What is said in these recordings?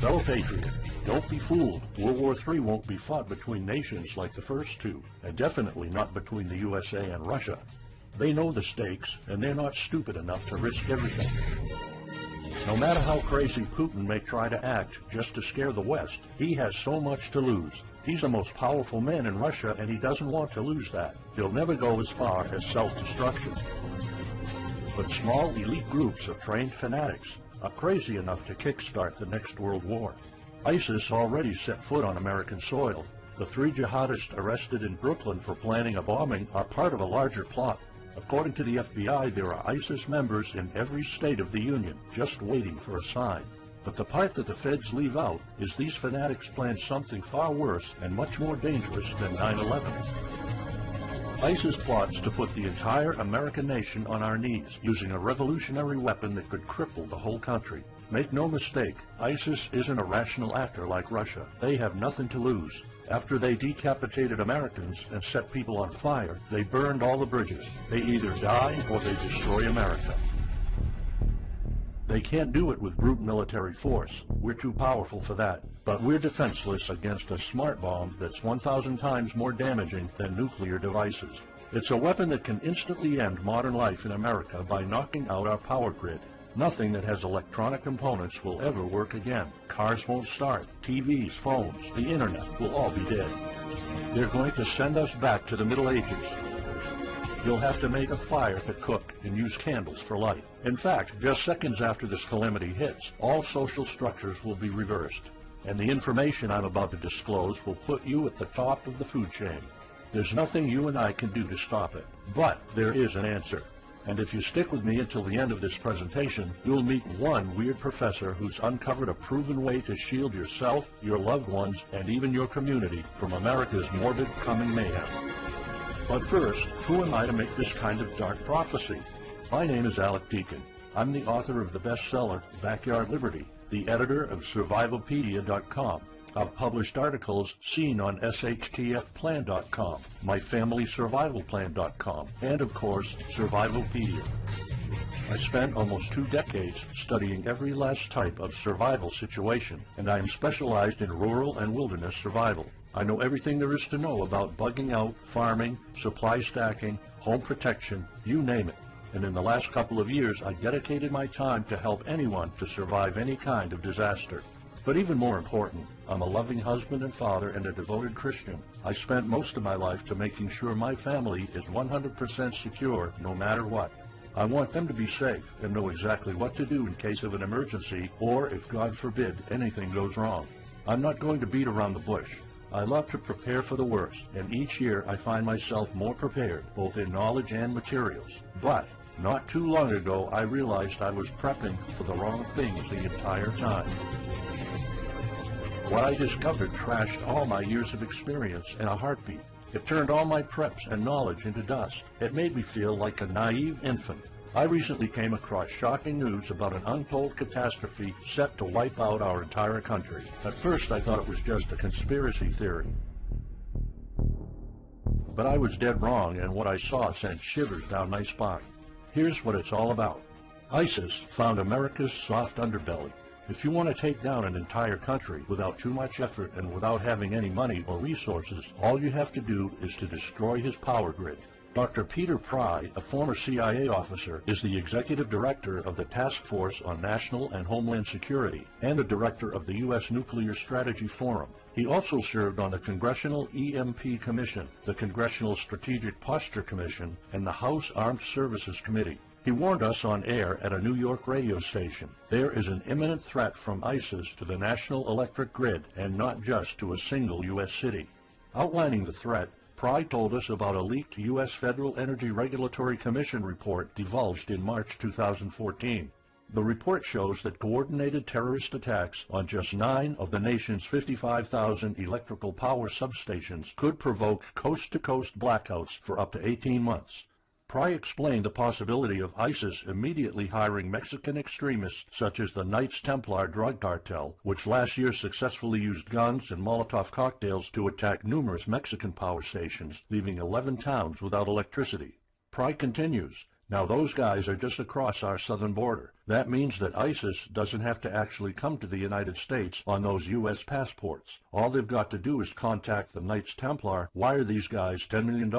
Fellow patriot, don't be fooled. World War III won't be fought between nations like the first two, and definitely not between the USA and Russia. They know the stakes, and they're not stupid enough to risk everything. No matter how crazy Putin may try to act just to scare the West, he has so much to lose. He's the most powerful man in Russia, and he doesn't want to lose that. He'll never go as far as self-destruction. But small elite groups of trained fanatics are crazy enough to kickstart the next world war. ISIS already set foot on American soil. The 3 jihadists arrested in Brooklyn for planning a bombing are part of a larger plot. According to the FBI, there are ISIS members in every state of the Union, just waiting for a sign. But the part that the feds leave out is these fanatics planned something far worse and much more dangerous than 9/11. ISIS plots to put the entire American nation on our knees, using a revolutionary weapon that could cripple the whole country. Make no mistake, ISIS isn't a rational actor like Russia. They have nothing to lose. After they decapitated Americans and set people on fire, they burned all the bridges. They either die or they destroy America. They can't do it with brute military force. We're too powerful for that. But we're defenseless against a smart bomb that's 1,000 times more damaging than nuclear devices. It's a weapon that can instantly end modern life in America by knocking out our power grid. Nothing that has electronic components will ever work again. Cars won't start. TVs, phones, the internet will all be dead. They're going to send us back to the Middle Ages. You'll have to make a fire to cook and use candles for light. In fact, just seconds after this calamity hits, all social structures will be reversed. And the information I'm about to disclose will put you at the top of the food chain. There's nothing you and I can do to stop it. But there is an answer. And if you stick with me until the end of this presentation, you'll meet one weird professor who's uncovered a proven way to shield yourself, your loved ones, and even your community from America's morbid coming mayhem. But first, who am I to make this kind of dark prophecy? My name is Alec Deacon. I'm the author of the bestseller, Backyard Liberty, the editor of Survivalopedia.com. I've published articles seen on SHTFplan.com, MyFamilySurvivalPlan.com, and of course, Survivalopedia. I spent almost 2 decades studying every last type of survival situation, and I am specialized in rural and wilderness survival. I know everything there is to know about bugging out, farming, supply stacking, home protection, you name it. And in the last couple of years, I dedicated my time to help anyone to survive any kind of disaster. But even more important, I'm a loving husband and father and a devoted Christian. I spent most of my life to making sure my family is 100% secure no matter what. I want them to be safe and know exactly what to do in case of an emergency or, if God forbid, anything goes wrong. I'm not going to beat around the bush. I love to prepare for the worst, and each year I find myself more prepared, both in knowledge and materials. But not too long ago, I realized I was prepping for the wrong things the entire time. What I discovered trashed all my years of experience in a heartbeat. It turned all my preps and knowledge into dust. It made me feel like a naive infant. I recently came across shocking news about an untold catastrophe set to wipe out our entire country. At first, I thought it was just a conspiracy theory. But I was dead wrong, and what I saw sent shivers down my spine. Here's what it's all about. ISIS found America's soft underbelly. If you want to take down an entire country without too much effort and without having any money or resources, all you have to do is to destroy his power grid. Dr. Peter Pry, a former CIA officer, is the executive director of the Task Force on National and Homeland Security and the director of the U.S. Nuclear Strategy Forum. He also served on the Congressional EMP Commission, the Congressional Strategic Posture Commission, and the House Armed Services Committee. He warned us on air at a New York radio station. There is an imminent threat from ISIS to the national electric grid, and not just to a single U.S. city. Outlining the threat, Pry told us about a leaked U.S. Federal Energy Regulatory Commission report divulged in March 2014. The report shows that coordinated terrorist attacks on just 9 of the nation's 55,000 electrical power substations could provoke coast-to-coast blackouts for up to 18 months. Pry explained the possibility of ISIS immediately hiring Mexican extremists such as the Knights Templar drug cartel, which last year successfully used guns and Molotov cocktails to attack numerous Mexican power stations, leaving 11 towns without electricity. Pry continues, Now those guys are just across our southern border. That means that ISIS doesn't have to actually come to the United States on those U.S. passports. All they've got to do is contact the Knights Templar, wire these guys $10 million,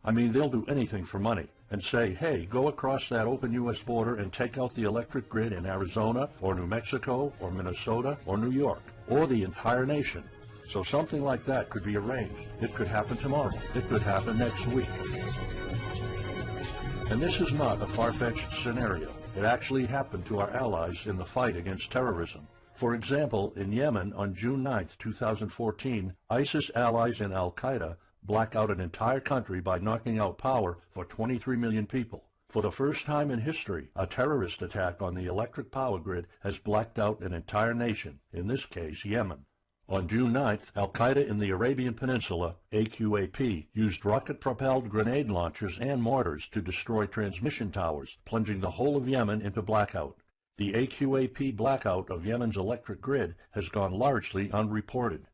I mean they'll do anything for money, and say, hey, go across that open U.S. border and take out the electric grid in Arizona or New Mexico or Minnesota or New York or the entire nation. So something like that could be arranged. It could happen tomorrow. It could happen next week. And this is not a far-fetched scenario. It actually happened to our allies in the fight against terrorism. For example, in Yemen on June 9, 2014, ISIS allies in al-Qaeda black out an entire country by knocking out power for 23 million people. For the first time in history, a terrorist attack on the electric power grid has blacked out an entire nation, in this case Yemen. On June 9th, al-Qaeda in the Arabian Peninsula, AQAP, used rocket-propelled grenade launchers and mortars to destroy transmission towers, plunging the whole of Yemen into blackout. The AQAP blackout of Yemen's electric grid has gone largely unreported.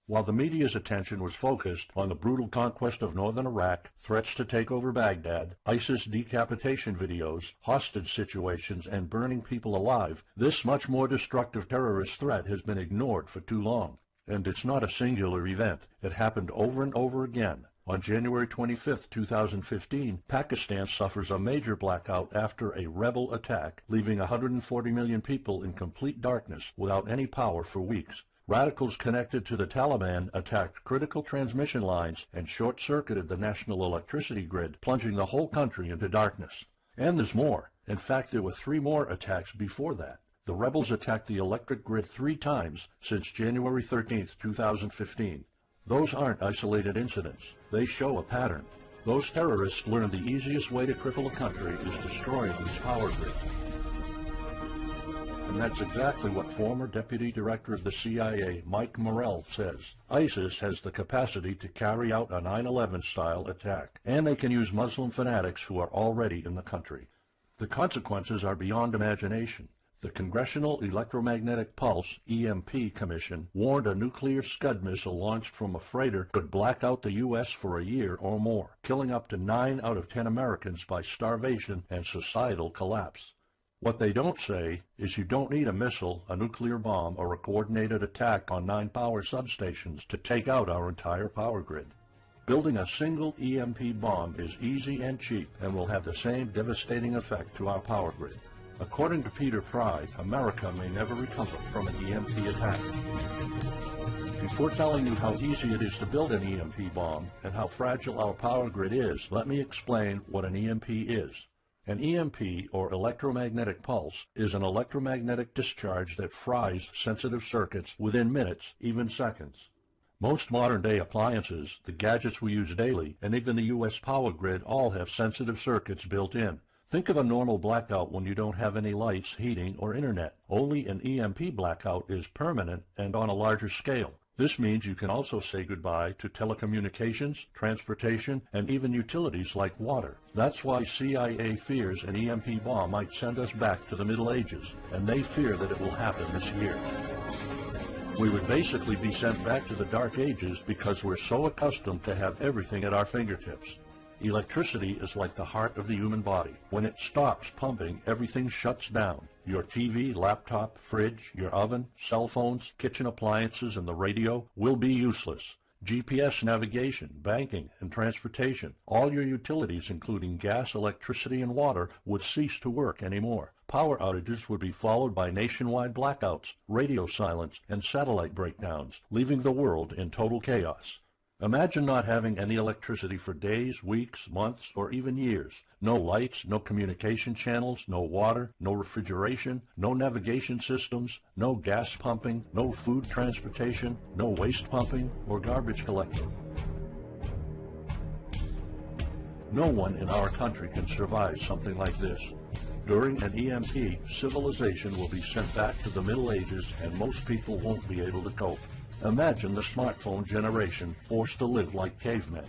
While the media's attention was focused on the brutal conquest of northern Iraq, threats to take over Baghdad, ISIS decapitation videos, hostage situations, and burning people alive, this much more destructive terrorist threat has been ignored for too long. And it's not a singular event. It happened over and over again. On January 25, 2015, Pakistan suffers a major blackout after a rebel attack, leaving 140 million people in complete darkness without any power for weeks. Radicals connected to the Taliban attacked critical transmission lines and short-circuited the national electricity grid, plunging the whole country into darkness. And there's more. In fact, there were 3 more attacks before that. The rebels attacked the electric grid 3 times since January 13, 2015. Those aren't isolated incidents. They show a pattern. Those terrorists learned the easiest way to cripple a country is destroying its power grid. And that's exactly what former Deputy Director of the CIA, Mike Morrell, says. ISIS has the capacity to carry out a 9/11-style attack, and they can use Muslim fanatics who are already in the country. The consequences are beyond imagination. The Congressional Electromagnetic Pulse, EMP, Commission warned a nuclear Scud missile launched from a freighter could black out the U.S. for a year or more, killing up to 9 out of 10 Americans by starvation and societal collapse. What they don't say is you don't need a missile, a nuclear bomb, or a coordinated attack on 9 power substations to take out our entire power grid. Building a single EMP bomb is easy and cheap and will have the same devastating effect to our power grid. According to Peter Pry, America may never recover from an EMP attack. Before telling you how easy it is to build an EMP bomb and how fragile our power grid is, let me explain what an EMP is. An EMP, or electromagnetic pulse, is an electromagnetic discharge that fries sensitive circuits within minutes, even seconds. Most modern-day appliances, the gadgets we use daily, and even the U.S. power grid all have sensitive circuits built in. Think of a normal blackout when you don't have any lights, heating, or internet. Only an EMP blackout is permanent and on a larger scale. This means you can also say goodbye to telecommunications, transportation, and even utilities like water. That's why CIA fears an EMP bomb might send us back to the Middle Ages, and they fear that it will happen this year. We would basically be sent back to the Dark Ages because we're so accustomed to have everything at our fingertips. Electricity is like the heart of the human body. When it stops pumping, everything shuts down. Your TV, laptop, fridge, your oven, cell phones, kitchen appliances, and the radio will be useless. GPS navigation, banking, and transportation, all your utilities, including gas, electricity, and water, would cease to work anymore. Power outages would be followed by nationwide blackouts, radio silence, and satellite breakdowns, leaving the world in total chaos. Imagine not having any electricity for days, weeks, months, or even years. No lights, no communication channels, no water, no refrigeration, no navigation systems, no gas pumping, no food transportation, no waste pumping, or garbage collecting. No one in our country can survive something like this. During an EMP, civilization will be sent back to the Middle Ages and most people won't be able to cope. Imagine the smartphone generation forced to live like cavemen.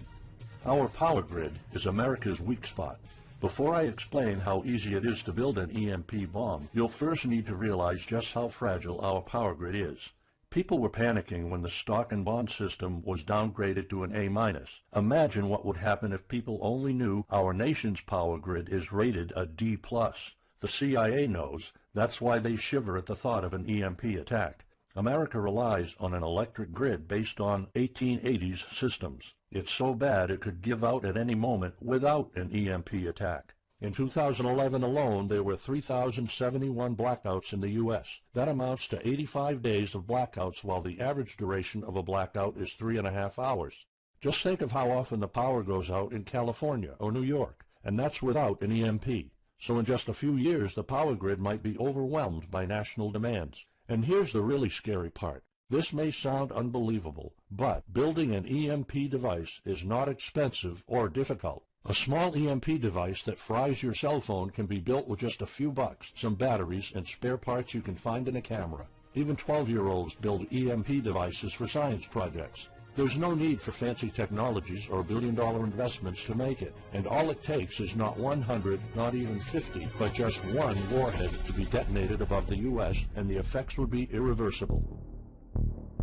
Our power grid is America's weak spot. Before I explain how easy it is to build an EMP bomb, you'll first need to realize just how fragile our power grid is. People were panicking when the stock and bond system was downgraded to an A-. Imagine what would happen if people only knew our nation's power grid is rated a D+. The CIA knows. That's why they shiver at the thought of an EMP attack. America relies on an electric grid based on 1880s systems. It's so bad it could give out at any moment without an EMP attack. In 2011 alone, there were 3,071 blackouts in the U.S. That amounts to 85 days of blackouts, while the average duration of a blackout is 3.5 hours. Just think of how often the power goes out in California or New York, and that's without an EMP. So in just a few years, the power grid might be overwhelmed by national demands. And here's the really scary part. This may sound unbelievable, but building an EMP device is not expensive or difficult. A small EMP device that fries your cell phone can be built with just a few bucks, some batteries, and spare parts you can find in a camera. Even 12-year-olds build EMP devices for science projects. There's no need for fancy technologies or billion-dollar investments to make it, and all it takes is not 100, not even 50, but just one warhead to be detonated above the U.S., and the effects would be irreversible.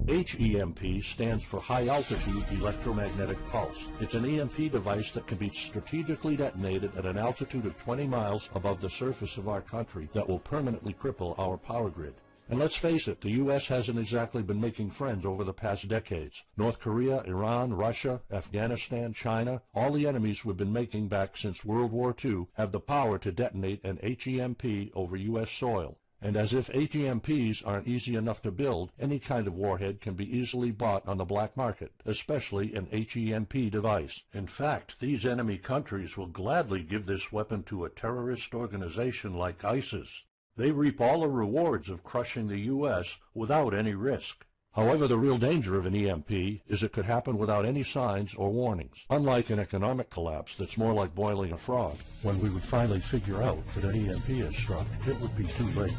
HEMP stands for High Altitude Electromagnetic Pulse. It's an EMP device that can be strategically detonated at an altitude of 20 miles above the surface of our country that will permanently cripple our power grid. And let's face it, the U.S. hasn't exactly been making friends over the past decades. North Korea, Iran, Russia, Afghanistan, China, all the enemies we've been making back since World War II have the power to detonate an HEMP over U.S. soil. And as if HEMPs aren't easy enough to build, any kind of warhead can be easily bought on the black market, especially an HEMP device. In fact, these enemy countries will gladly give this weapon to a terrorist organization like ISIS. They reap all the rewards of crushing the U.S. without any risk. However, the real danger of an EMP is it could happen without any signs or warnings. Unlike an economic collapse that's more like boiling a frog, when we would finally figure out that an EMP has struck, it would be too late.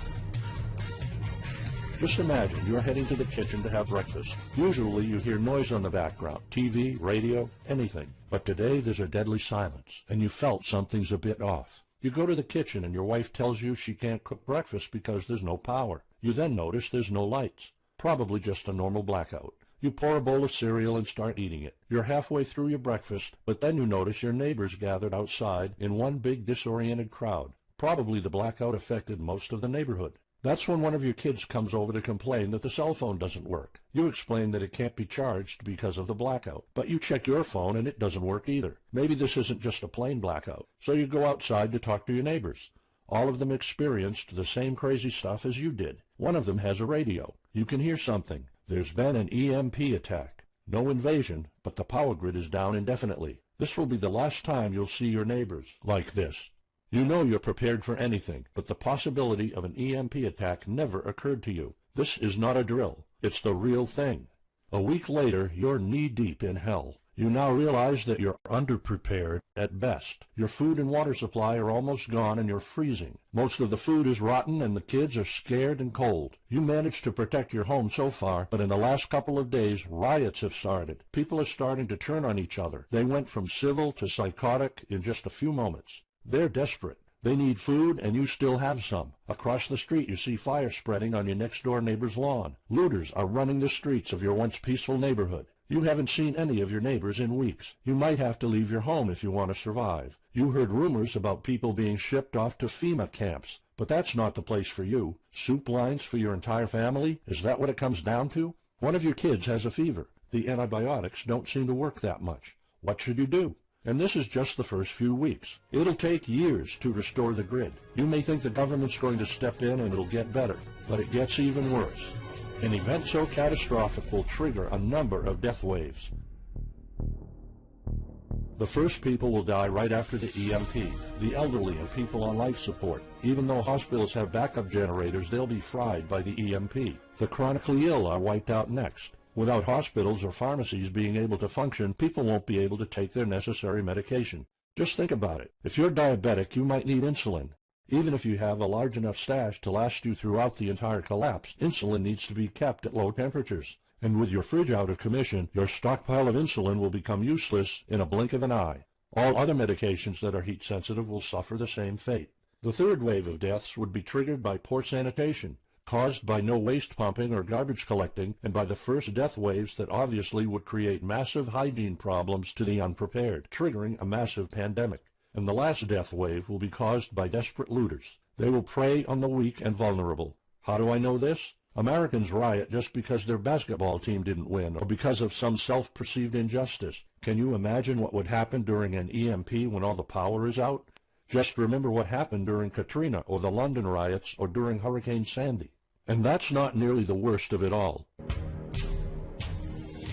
Just imagine you're heading to the kitchen to have breakfast. Usually you hear noise on the background, TV, radio, anything. But today there's a deadly silence, and you felt something's a bit off. You go to the kitchen and your wife tells you she can't cook breakfast because there's no power. You then notice there's no lights. Probably just a normal blackout. You pour a bowl of cereal and start eating it. You're halfway through your breakfast, but then you notice your neighbors gathered outside in one big disoriented crowd. Probably the blackout affected most of the neighborhood. That's when one of your kids comes over to complain that the cell phone doesn't work. You explain that it can't be charged because of the blackout, but you check your phone and it doesn't work either. Maybe this isn't just a plain blackout, so you go outside to talk to your neighbors. All of them experienced the same crazy stuff as you did. One of them has a radio. You can hear something. There's been an EMP attack. No invasion, but the power grid is down indefinitely. This will be the last time you'll see your neighbors like this. You know you're prepared for anything, but the possibility of an EMP attack never occurred to you. This is not a drill. It's the real thing. A week later, you're knee-deep in hell. You now realize that you're underprepared at best. Your food and water supply are almost gone and you're freezing. Most of the food is rotten and the kids are scared and cold. You managed to protect your home so far, but in the last couple of days, riots have started. People are starting to turn on each other. They went from civil to psychotic in just a few moments. They're desperate. They need food, and you still have some. Across the street, you see fire spreading on your next-door neighbor's lawn. Looters are running the streets of your once peaceful neighborhood. You haven't seen any of your neighbors in weeks. You might have to leave your home if you want to survive. You heard rumors about people being shipped off to FEMA camps, but that's not the place for you. Soup lines for your entire family? Is that what it comes down to? One of your kids has a fever. The antibiotics don't seem to work that much. What should you do? And this is just the first few weeks. It'll take years to restore the grid. You may think the government's going to step in and it'll get better, but it gets even worse. An event so catastrophic will trigger a number of death waves. The first people will die right after the EMP, the elderly and people on life support. Even though hospitals have backup generators, they'll be fried by the EMP. The chronically ill are wiped out next. Without hospitals or pharmacies being able to function, people won't be able to take their necessary medication. Just think about it. If you're diabetic, you might need insulin. Even if you have a large enough stash to last you throughout the entire collapse, insulin needs to be kept at low temperatures. And with your fridge out of commission, your stockpile of insulin will become useless in a blink of an eye. All other medications that are heat sensitive will suffer the same fate. The third wave of deaths would be triggered by poor sanitation. caused by no waste pumping or garbage collecting, and by the first death waves that obviously would create massive hygiene problems to the unprepared, triggering a massive pandemic. And the last death wave will be caused by desperate looters. They will prey on the weak and vulnerable. How do I know this? Americans riot just because their basketball team didn't win or because of some self-perceived injustice. Can you imagine what would happen during an EMP when all the power is out? Just remember what happened during Katrina or the London riots or during Hurricane Sandy. And that's not nearly the worst of it all.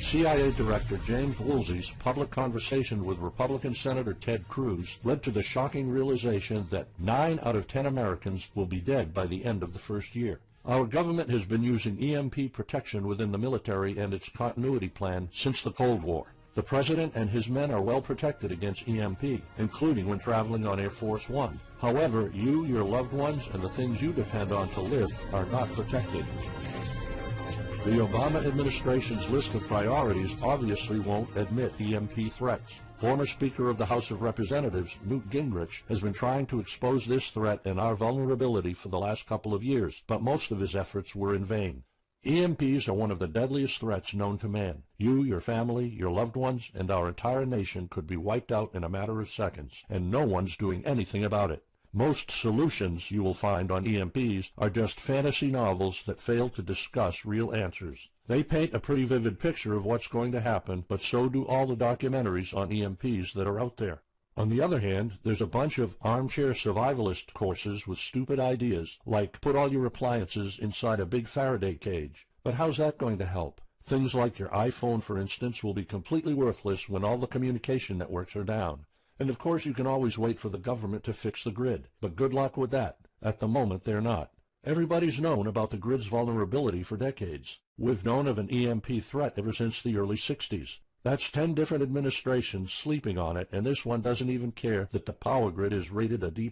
CIA Director James Woolsey's public conversation with Republican Senator Ted Cruz led to the shocking realization that 9 out of 10 Americans will be dead by the end of the first year. Our government has been using EMP protection within the military and its continuity plan since the Cold War. The President and his men are well protected against EMP, including when traveling on Air Force One. However, you, your loved ones, and the things you depend on to live are not protected. The Obama administration's list of priorities obviously won't admit EMP threats. Former Speaker of the House of Representatives, Newt Gingrich, has been trying to expose this threat and our vulnerability for the last couple of years, but most of his efforts were in vain. EMPs are one of the deadliest threats known to man. You, your family, your loved ones, and our entire nation could be wiped out in a matter of seconds, and no one's doing anything about it. Most solutions you will find on EMPs are just fantasy novels that fail to discuss real answers. They paint a pretty vivid picture of what's going to happen, but so do all the documentaries on EMPs that are out there. On the other hand, there's a bunch of armchair survivalist courses with stupid ideas, like put all your appliances inside a big Faraday cage. But how's that going to help? Things like your iPhone, for instance, will be completely worthless when all the communication networks are down. And of course you can always wait for the government to fix the grid, but good luck with that. At the moment they're not. Everybody's known about the grid's vulnerability for decades. We've known of an EMP threat ever since the early 60s. That's 10 different administrations sleeping on it, and this one doesn't even care that the power grid is rated a D+.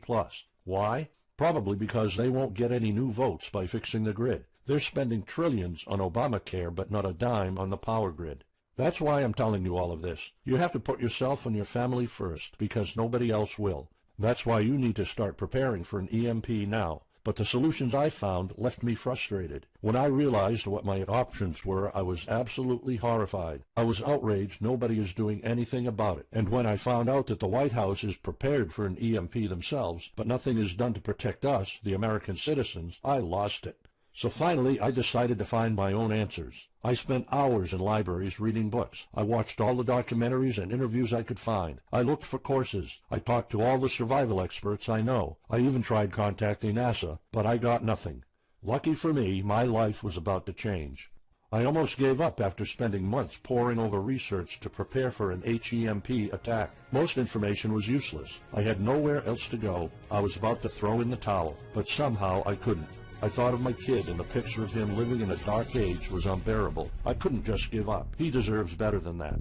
Why? Probably because they won't get any new votes by fixing the grid. They're spending trillions on Obamacare, but not a dime on the power grid. That's why I'm telling you all of this. You have to put yourself and your family first, because nobody else will. That's why you need to start preparing for an EMP now. But the solutions I found left me frustrated. When I realized what my options were, I was absolutely horrified. I was outraged nobody is doing anything about it. And when I found out that the White House is prepared for an EMP themselves, but nothing is done to protect us, the American citizens, I lost it. So finally, I decided to find my own answers. I spent hours in libraries reading books. I watched all the documentaries and interviews I could find. I looked for courses. I talked to all the survival experts I know. I even tried contacting NASA, but I got nothing. Lucky for me, my life was about to change. I almost gave up after spending months poring over research to prepare for an HEMP attack. Most information was useless. I had nowhere else to go. I was about to throw in the towel, but somehow I couldn't. I thought of my kid, and the picture of him living in a dark age was unbearable. I couldn't just give up. He deserves better than that.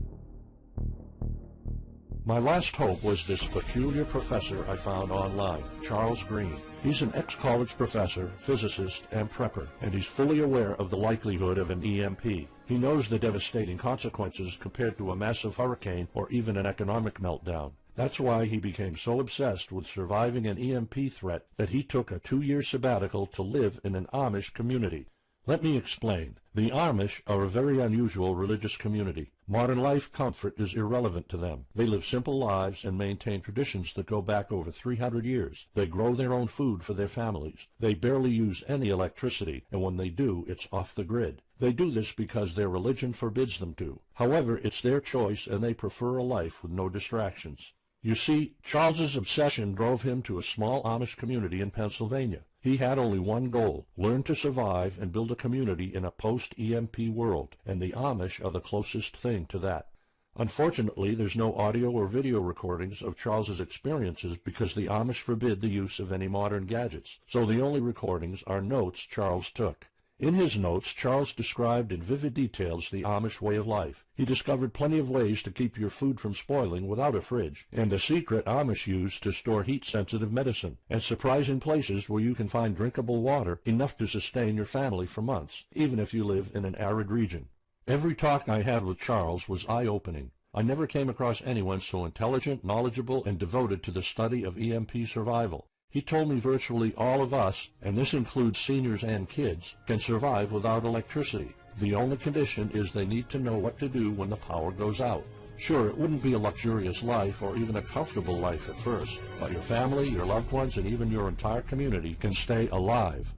My last hope was this peculiar professor I found online, Charles Green. He's an ex-college professor, physicist, and prepper, and he's fully aware of the likelihood of an EMP. He knows the devastating consequences compared to a massive hurricane or even an economic meltdown. That's why he became so obsessed with surviving an EMP threat that he took a 2-year sabbatical to live in an Amish community. Let me explain. The Amish are a very unusual religious community. Modern life comfort is irrelevant to them. They live simple lives and maintain traditions that go back over 300 years. They grow their own food for their families. They barely use any electricity, and when they do, it's off the grid. They do this because their religion forbids them to. However, it's their choice, and they prefer a life with no distractions. You see, Charles's obsession drove him to a small Amish community in Pennsylvania. He had only one goal: learn to survive and build a community in a post-EMP world, and the Amish are the closest thing to that. Unfortunately, there's no audio or video recordings of Charles's experiences because the Amish forbid the use of any modern gadgets, so the only recordings are notes Charles took. In his notes, Charles described in vivid details the Amish way of life. He discovered plenty of ways to keep your food from spoiling without a fridge, and a secret Amish use to store heat-sensitive medicine, and surprising places where you can find drinkable water enough to sustain your family for months, even if you live in an arid region. Every talk I had with Charles was eye-opening. I never came across anyone so intelligent, knowledgeable, and devoted to the study of EMP survival. He told me virtually all of us, and this includes seniors and kids, can survive without electricity. The only condition is they need to know what to do when the power goes out. Sure, it wouldn't be a luxurious life or even a comfortable life at first, but your family, your loved ones, and even your entire community can stay alive.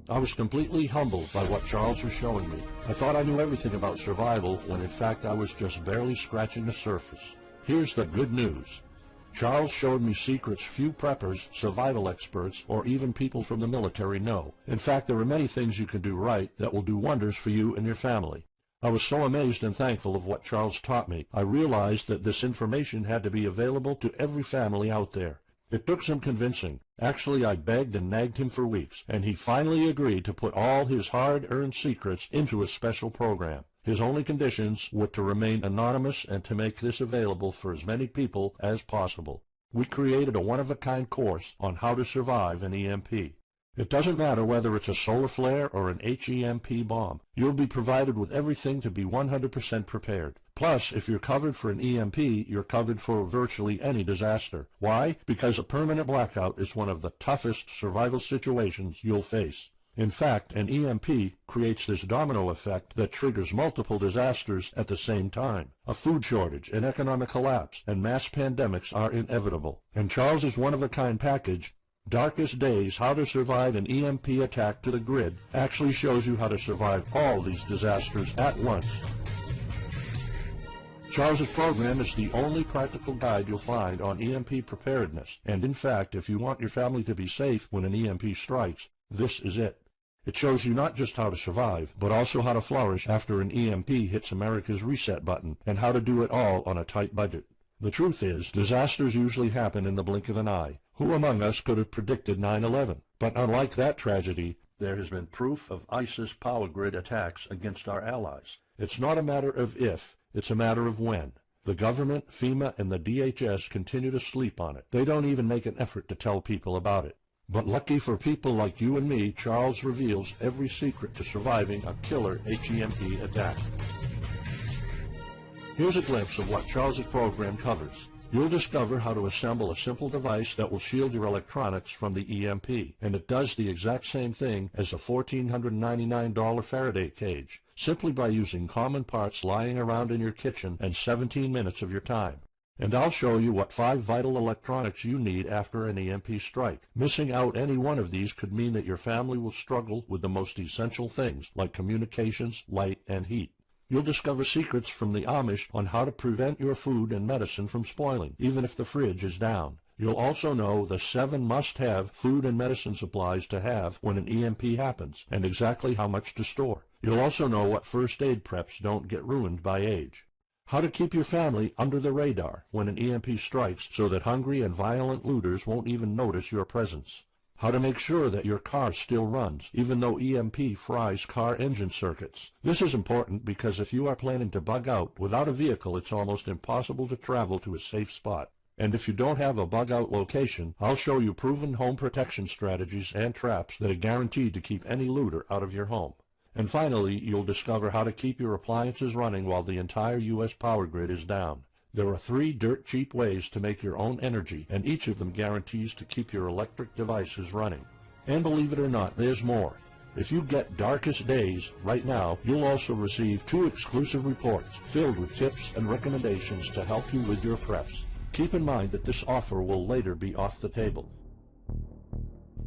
I was completely humbled by what Charles was showing me. I thought I knew everything about survival when in fact I was just barely scratching the surface. Here's the good news. Charles showed me secrets few preppers, survival experts, or even people from the military know. In fact, there are many things you can do right that will do wonders for you and your family. I was so amazed and thankful of what Charles taught me. I realized that this information had to be available to every family out there. It took some convincing. Actually, I begged and nagged him for weeks, and he finally agreed to put all his hard-earned secrets into a special program. His only conditions were to remain anonymous and to make this available for as many people as possible. We created a one-of-a-kind course on how to survive an EMP. It doesn't matter whether it's a solar flare or an HEMP bomb. You'll be provided with everything to be 100% prepared. Plus, if you're covered for an EMP, you're covered for virtually any disaster. Why? Because a permanent blackout is one of the toughest survival situations you'll face. In fact, an EMP creates this domino effect that triggers multiple disasters at the same time. A food shortage, an economic collapse, and mass pandemics are inevitable. And Charles's one-of-a-kind package, Darkest Days, How to Survive an EMP Attack to the Grid, actually shows you how to survive all these disasters at once. Charles's program is the only practical guide you'll find on EMP preparedness, and in fact, if you want your family to be safe when an EMP strikes, this is it. It shows you not just how to survive, but also how to flourish after an EMP hits America's reset button, and how to do it all on a tight budget. The truth is, disasters usually happen in the blink of an eye. Who among us could have predicted 9/11? But unlike that tragedy, there has been proof of ISIS power grid attacks against our allies. It's not a matter of if, it's a matter of when. The government, FEMA, and the DHS continue to sleep on it. They don't even make an effort to tell people about it. But lucky for people like you and me, Charles reveals every secret to surviving a killer HEMP attack. Here's a glimpse of what Charles's program covers. You'll discover how to assemble a simple device that will shield your electronics from the EMP, and it does the exact same thing as a $1,499 Faraday cage, simply by using common parts lying around in your kitchen and 17 minutes of your time. And I'll show you what 5 vital electronics you need after an EMP strike. Missing out any one of these could mean that your family will struggle with the most essential things, like communications, light, and heat. You'll discover secrets from the Amish on how to prevent your food and medicine from spoiling, even if the fridge is down. You'll also know the 7 must-have food and medicine supplies to have when an EMP happens, and exactly how much to store. You'll also know what first aid preps don't get ruined by age. How to keep your family under the radar when an EMP strikes so that hungry and violent looters won't even notice your presence. How to make sure that your car still runs, even though EMP fries car engine circuits. This is important because if you are planning to bug out, without a vehicle it's almost impossible to travel to a safe spot. And if you don't have a bug-out location, I'll show you proven home protection strategies and traps that are guaranteed to keep any looter out of your home. And finally, you'll discover how to keep your appliances running while the entire U.S. power grid is down. There are 3 dirt-cheap ways to make your own energy, and each of them guarantees to keep your electric devices running. And believe it or not, there's more. If you get Darkest Days right now, you'll also receive 2 exclusive reports filled with tips and recommendations to help you with your preps. Keep in mind that this offer will later be off the table.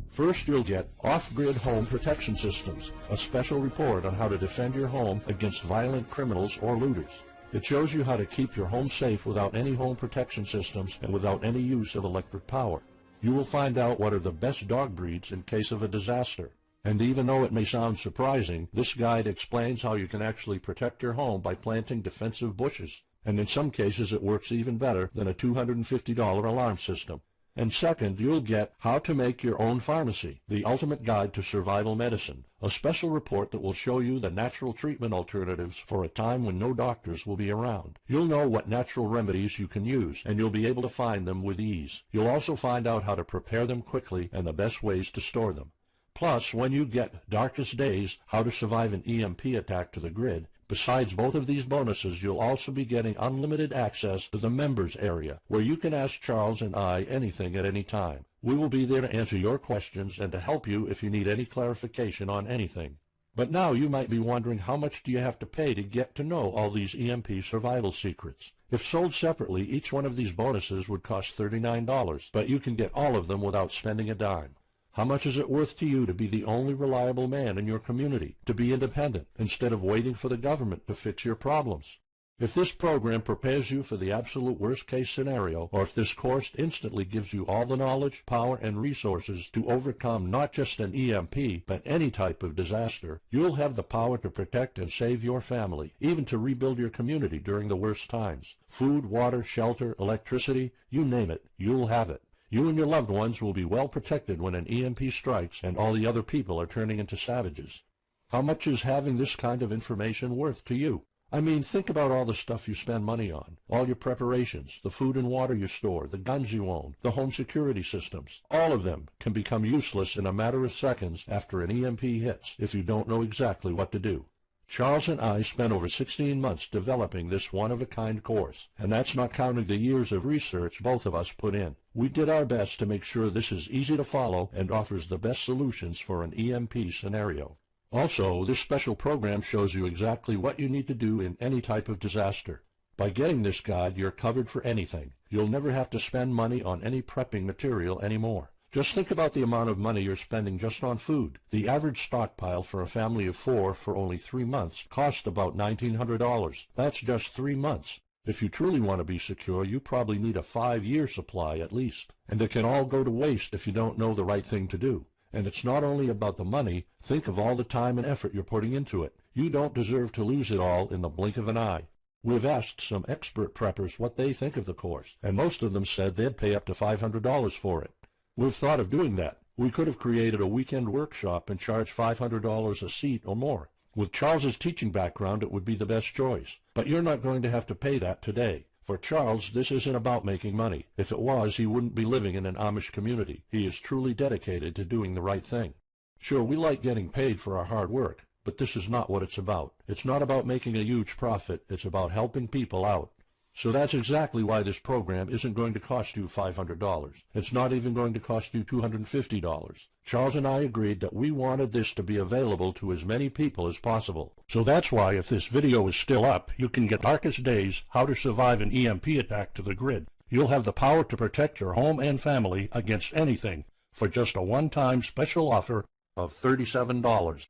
First, you'll get Off-Grid Home Protection Systems, a special report on how to defend your home against violent criminals or looters. It shows you how to keep your home safe without any home protection systems and without any use of electric power. You will find out what are the best dog breeds in case of a disaster. And even though it may sound surprising, this guide explains how you can actually protect your home by planting defensive bushes. And in some cases it works even better than a $250 alarm system. And second, you'll get How to Make Your Own Pharmacy, the ultimate guide to survival medicine, a special report that will show you the natural treatment alternatives for a time when no doctors will be around. You'll know what natural remedies you can use, and you'll be able to find them with ease. You'll also find out how to prepare them quickly and the best ways to store them. Plus, when you get Darkest Days, How to Survive an EMP Attack to the Grid, Besides both of these bonuses, you'll also be getting unlimited access to the members area, where you can ask Charles and I anything at any time. We will be there to answer your questions and to help you if you need any clarification on anything. But now you might be wondering, how much do you have to pay to get to know all these EMP survival secrets? If sold separately, each one of these bonuses would cost $39, but you can get all of them without spending a dime. How much is it worth to you to be the only reliable man in your community, to be independent, instead of waiting for the government to fix your problems? If this program prepares you for the absolute worst-case scenario, or if this course instantly gives you all the knowledge, power, and resources to overcome not just an EMP, but any type of disaster, you'll have the power to protect and save your family, even to rebuild your community during the worst times. Food, water, shelter, electricity, you name it, you'll have it. You and your loved ones will be well protected when an EMP strikes and all the other people are turning into savages. How much is having this kind of information worth to you? I mean, think about all the stuff you spend money on, all your preparations, the food and water you store, the guns you own, the home security systems. All of them can become useless in a matter of seconds after an EMP hits if you don't know exactly what to do. Charles and I spent over 16 months developing this one-of-a-kind course, and that's not counting the years of research both of us put in. We did our best to make sure this is easy to follow and offers the best solutions for an EMP scenario. Also, this special program shows you exactly what you need to do in any type of disaster. By getting this guide, you're covered for anything. You'll never have to spend money on any prepping material anymore. Just think about the amount of money you're spending just on food. The average stockpile for a family of 4 for only 3 months costs about $1,900. That's just 3 months. If you truly want to be secure, you probably need a 5-year supply at least. And it can all go to waste if you don't know the right thing to do. And it's not only about the money. Think of all the time and effort you're putting into it. You don't deserve to lose it all in the blink of an eye. We've asked some expert preppers what they think of the course, and most of them said they'd pay up to $500 for it. We've thought of doing that. We could have created a weekend workshop and charged $500 a seat or more. With Charles's teaching background, it would be the best choice. But you're not going to have to pay that today. For Charles, this isn't about making money. If it was, he wouldn't be living in an Amish community. He is truly dedicated to doing the right thing. Sure, we like getting paid for our hard work, but this is not what it's about. It's not about making a huge profit. It's about helping people out. So that's exactly why this program isn't going to cost you $500. It's not even going to cost you $250. Charles and I agreed that we wanted this to be available to as many people as possible. So that's why, if this video is still up, you can get Darkest Days, How to Survive an EMP Attack to the grid. You'll have the power to protect your home and family against anything for just a one-time special offer of $37.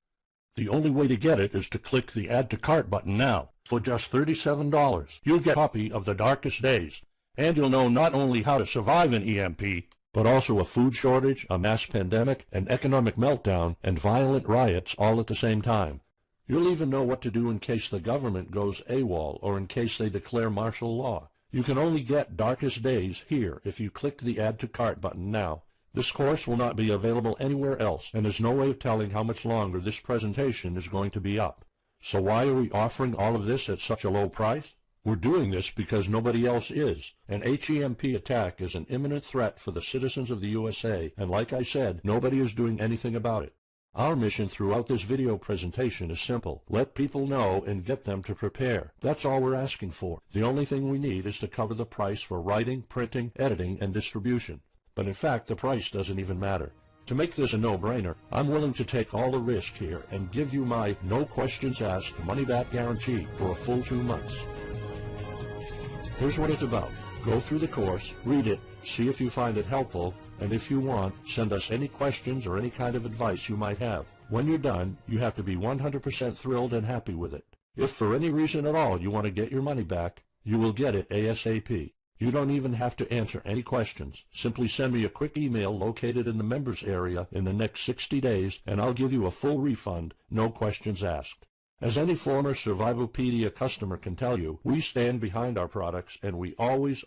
The only way to get it is to click the Add to Cart button now. For just $37, you'll get a copy of The Darkest Days, and you'll know not only how to survive an EMP, but also a food shortage, a mass pandemic, an economic meltdown, and violent riots all at the same time. You'll even know what to do in case the government goes AWOL or in case they declare martial law. You can only get Darkest Days here if you click the Add to Cart button now. This course will not be available anywhere else, and there's no way of telling how much longer this presentation is going to be up. So why are we offering all of this at such a low price? We're doing this because nobody else is. An HEMP attack is an imminent threat for the citizens of the USA, and like I said, nobody is doing anything about it. Our mission throughout this video presentation is simple. Let people know and get them to prepare. That's all we're asking for. The only thing we need is to cover the price for writing, printing, editing, and distribution. But in fact, the price doesn't even matter. To make this a no-brainer, I'm willing to take all the risk here and give you my no questions asked money-back guarantee for a full 2 months. Here's what it's about. Go through the course, read it, see if you find it helpful, and if you want, send us any questions or any kind of advice you might have. When you're done, you have to be 100% thrilled and happy with it. If for any reason at all you want to get your money back, you will get it ASAP. You don't even have to answer any questions. Simply send me a quick email located in the members area in the next 60 days, and I'll give you a full refund, no questions asked. As any former Survivalpedia customer can tell you, we stand behind our products, and we always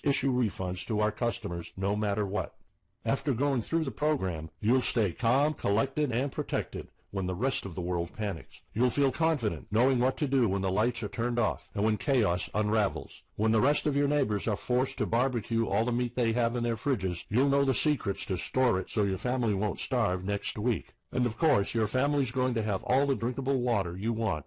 issue refunds to our customers no matter what. After going through the program, you'll stay calm, collected, and protected when the rest of the world panics. You'll feel confident knowing what to do when the lights are turned off and when chaos unravels. When the rest of your neighbors are forced to barbecue all the meat they have in their fridges, you'll know the secrets to store it so your family won't starve next week. And of course, your family's going to have all the drinkable water you want.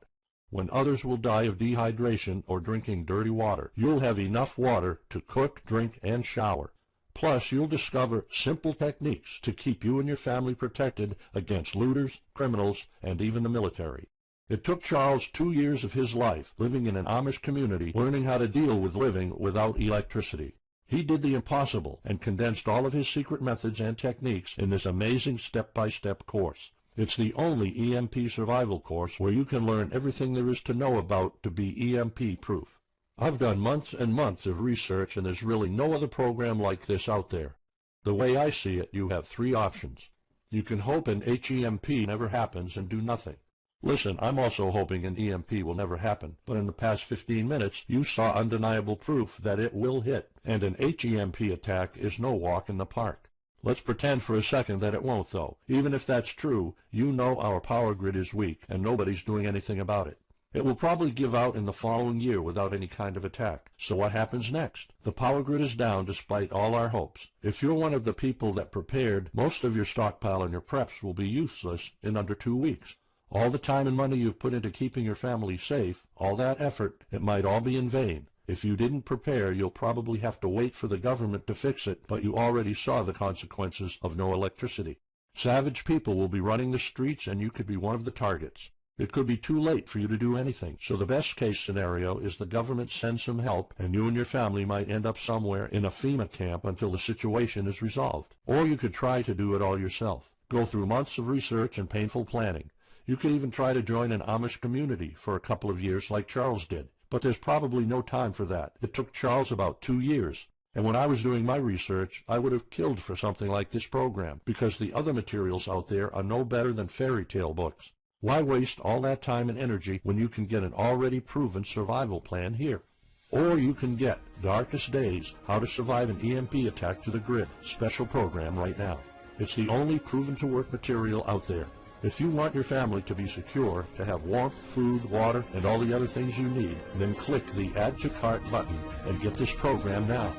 When others will die of dehydration or drinking dirty water, you'll have enough water to cook, drink, and shower. Plus, you'll discover simple techniques to keep you and your family protected against looters, criminals, and even the military. It took Charles 2 years of his life living in an Amish community learning how to deal with living without electricity. He did the impossible and condensed all of his secret methods and techniques in this amazing step-by-step course. It's the only EMP survival course where you can learn everything there is to know about to be EMP-proof. I've done months and months of research, and there's really no other program like this out there. The way I see it, you have 3 options. You can hope an HEMP never happens and do nothing. Listen, I'm also hoping an EMP will never happen, but in the past 15 minutes, you saw undeniable proof that it will hit, and an HEMP attack is no walk in the park. Let's pretend for a second that it won't, though. Even if that's true, you know our power grid is weak, and nobody's doing anything about it. It will probably give out in the following year without any kind of attack. So what happens next? The power grid is down despite all our hopes. If you're one of the people that prepared, most of your stockpile and your preps will be useless in under 2 weeks. All the time and money you've put into keeping your family safe, all that effort, it might all be in vain. If you didn't prepare, you'll probably have to wait for the government to fix it, but you already saw the consequences of no electricity. Savage people will be running the streets, and you could be one of the targets. It could be too late for you to do anything, so the best case scenario is the government sends some help, and you and your family might end up somewhere in a FEMA camp until the situation is resolved. Or you could try to do it all yourself. Go through months of research and painful planning. You could even try to join an Amish community for a couple of years like Charles did. But there's probably no time for that. It took Charles about 2 years. And when I was doing my research, I would have killed for something like this program, because the other materials out there are no better than fairy tale books. Why waste all that time and energy when you can get an already proven survival plan here? Or you can get Darkest Days, How to Survive an EMP Attack to the Grid, special program right now. It's the only proven-to-work material out there. If you want your family to be secure, to have warmth, food, water, and all the other things you need, then click the Add to Cart button and get this program now.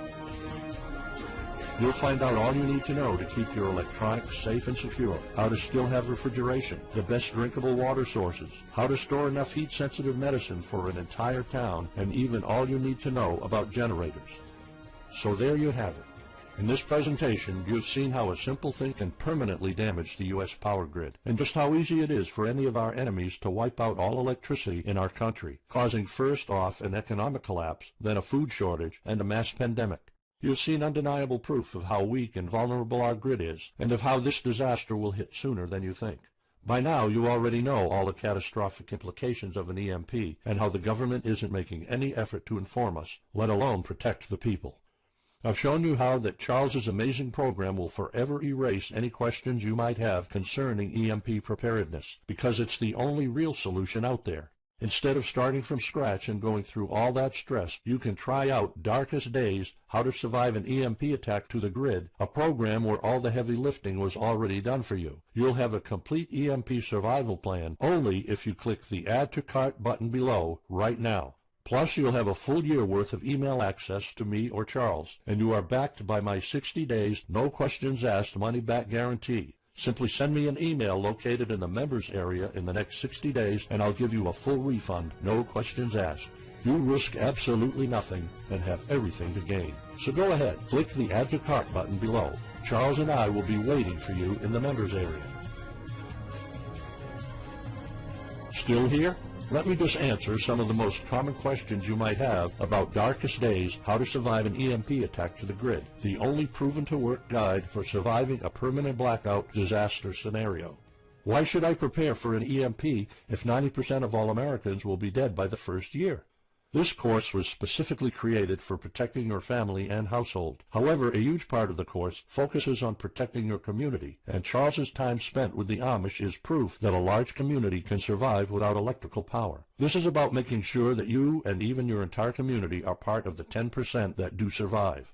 You'll find out all you need to know to keep your electronics safe and secure, how to still have refrigeration, the best drinkable water sources, how to store enough heat-sensitive medicine for an entire town, and even all you need to know about generators. So there you have it. In this presentation, you've seen how a simple thing can permanently damage the U.S. power grid, and just how easy it is for any of our enemies to wipe out all electricity in our country, causing first off an economic collapse, then a food shortage, and a mass pandemic. You've seen undeniable proof of how weak and vulnerable our grid is, and of how this disaster will hit sooner than you think. By now, you already know all the catastrophic implications of an EMP, and how the government isn't making any effort to inform us, let alone protect the people. I've shown you how that Charles's amazing program will forever erase any questions you might have concerning EMP preparedness, because it's the only real solution out there. Instead of starting from scratch and going through all that stress, you can try out Darkest Days, How to Survive an EMP Attack to the Grid, a program where all the heavy lifting was already done for you. You'll have a complete EMP survival plan only if you click the Add to Cart button below right now. Plus, you'll have a full year worth of email access to me or Charles, and you are backed by my 60 days, no questions asked money-back guarantee. Simply send me an email located in the members area in the next 60 days, and I'll give you a full refund, no questions asked. You risk absolutely nothing and have everything to gain. So go ahead, click the Add to Cart button below. Charles and I will be waiting for you in the members area. Still here? Let me just answer some of the most common questions you might have about Darkest Days, How to Survive an EMP Attack to the Grid, the only proven-to-work guide for surviving a permanent blackout disaster scenario. Why should I prepare for an EMP if 90% of all Americans will be dead by the first year? This course was specifically created for protecting your family and household. However, a huge part of the course focuses on protecting your community, and Charles's time spent with the Amish is proof that a large community can survive without electrical power. This is about making sure that you and even your entire community are part of the 10% that do survive.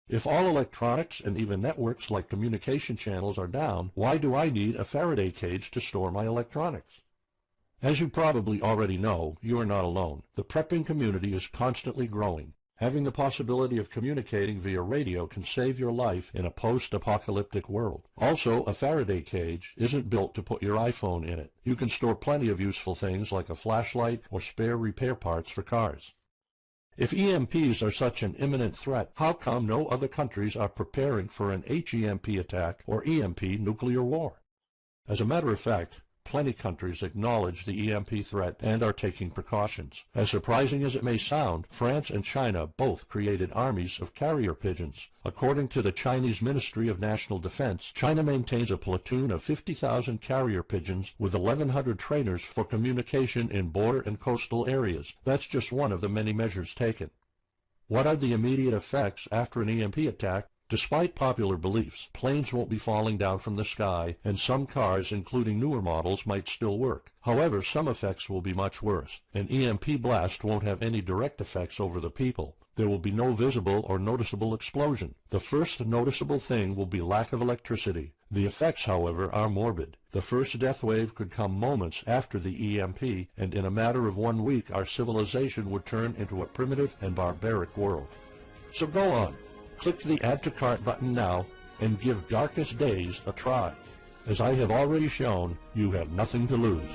If all electronics and even networks like communication channels are down, why do I need a Faraday cage to store my electronics? As you probably already know, you are not alone. The prepping community is constantly growing. Having the possibility of communicating via radio can save your life in a post-apocalyptic world. Also, a Faraday cage isn't built to put your iPhone in it. You can store plenty of useful things like a flashlight or spare repair parts for cars. If EMPs are such an imminent threat, how come no other countries are preparing for an HEMP attack or EMP nuclear war? As a matter of fact, plenty countries acknowledge the EMP threat and are taking precautions. As surprising as it may sound, France and China both created armies of carrier pigeons. According to the Chinese Ministry of National Defense, China maintains a platoon of 50,000 carrier pigeons with 1,100 trainers for communication in border and coastal areas. That's just one of the many measures taken. What are the immediate effects after an EMP attack? Despite popular beliefs, planes won't be falling down from the sky, and some cars, including newer models, might still work. However, some effects will be much worse. An EMP blast won't have any direct effects over the people. There will be no visible or noticeable explosion. The first noticeable thing will be lack of electricity. The effects, however, are morbid. The first death wave could come moments after the EMP, and in a matter of 1 week our civilization would turn into a primitive and barbaric world. So go on. Click the Add to Cart button now and give Darkest Days a try. As I have already shown, you have nothing to lose.